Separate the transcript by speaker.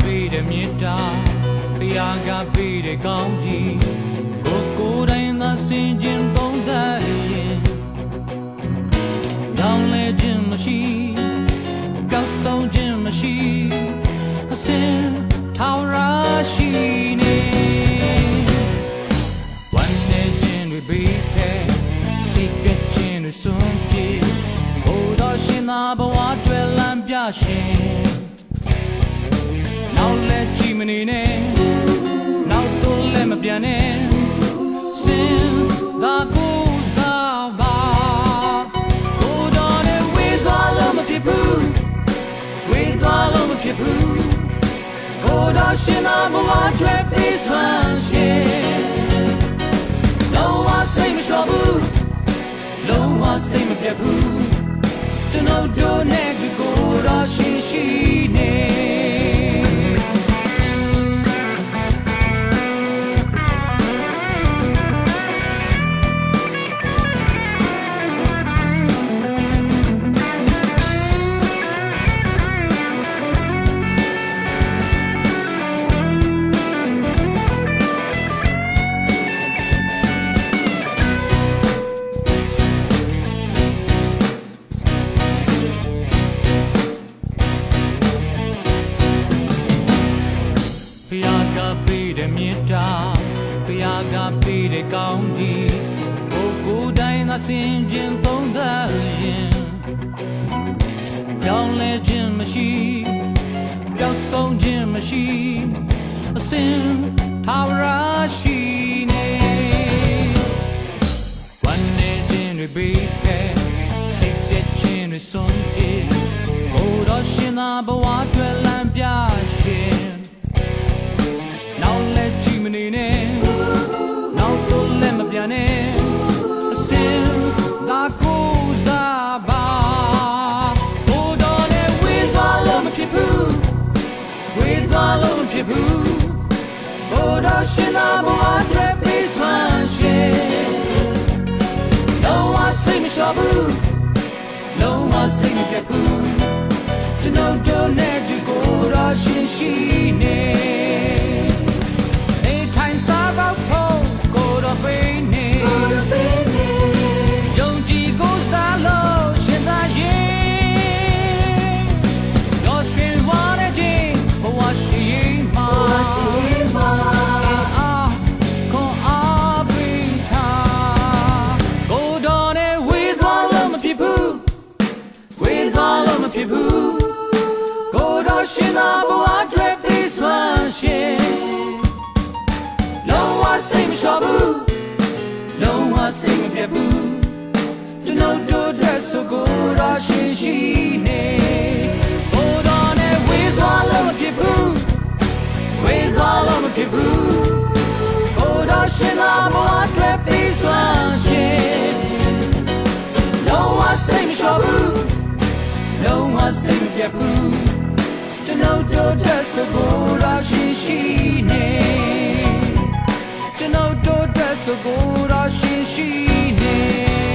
Speaker 1: ပေးတဲ့မြေတာဘုရားကပေးတဲ့ကောင်းကြီးကိုယ်တိုင်သာစင်ကျင်သုံးသပ်ရင်တောင်းလဲခြင်းမရှိကောက်ဆုံးခြင်းမရှိအစင်ထောင်ရရှိနေဝန်နေခြင်းတွေပြီးဖဲစိတ်ကခြင်းတွေစွန့်ပြေဘုရားရှင်သာဘဝတွေလမ်းပြရှင်နောက်လက်ကြည့်မနေနဲ့နောက်တော့လည်းမပြန်နဲ့စင်သာကိုစားပါကိုတော်နဲ့ဝေးသွားလို့မဖြစ်ဘူးဝေးသွားလို့မဖြစ်ဘူးကိုတော်ရှင်သာဘဝတွေပြီးဆွမ်းရှင်လုံးဝစိတ်မလျှော့ဘူးလုံးဝစိတ်မပြတ်ဘူးကျွန်တော်တို့နဲ့ကိုတော်ရှင်ရှိနေပေးတဲ့မြေတာဘုရားကပေးတဲ့ကောင်းကြီးကိုယ်တိုင်သာစင်ကျင်သုံးသပ်ရင်ပြောင်းလဲခြင်းမရှိပျောက်ဆုံးခြင်းမရှိအစင်ထာဝရရှိနေဝန်နေခြင်းတွေပြီးခဲ့စိတ်ပြည့်ခြင်းတွေစွန့်ပြေဘုရားရှင်သာဘဝတွေလမ်းပြရှင်နောက်လက်ကြည့်မနေနဲ့နောက်တော့လည်းမပြန်နဲ့အစင်သာကိုစားပါဘိုးတော်နဲ့ဝေးသွားလို့မဖြစ်ဘူးဝေးသွားလို့မဖြစ်ဘူးဘိုးတော်ရှင်သာဘဝတွေပြီးဆွမ်းရှင်လုံးဝစိတ်မလျှော့ဘူးလုံးဝစိတ်မပြတ်ဘူးကျွန်တော်တို့နဲ့ဒီကိုယ်တော်ရှင်ရှိနေဖြစ်ဘူးကိုတော်ရှင်သာဘဝတွေပြီးဆွမ်းရှင်လုံးဝစိတ်မလျှော့ဘူးလုံးဝစိတ်မပြတ်ဘူးကျွန်တော်တို့တဲ့ဆိုကိုတော်ရှင်ရှိနေကိုတော်နဲ့ဝေးသွားလို့မဖြစ်ဘူးဝေးသွားလို့မဖြစ်ဘူးကိုတော်ရှင်သာဘဝတွေပြီးဆွမ်းရှင်လုံးဝစိတ်မလျှော့ဘူးလုံးဝစိတ်မပြတ်ဘူးကျွန်တော်တို့တဲ့ဆိုကိုတော်ရှင်ရှိနေကျွန်တော်တို့တဲ့ဆိုကိုတော်ရှင်ရှိနေ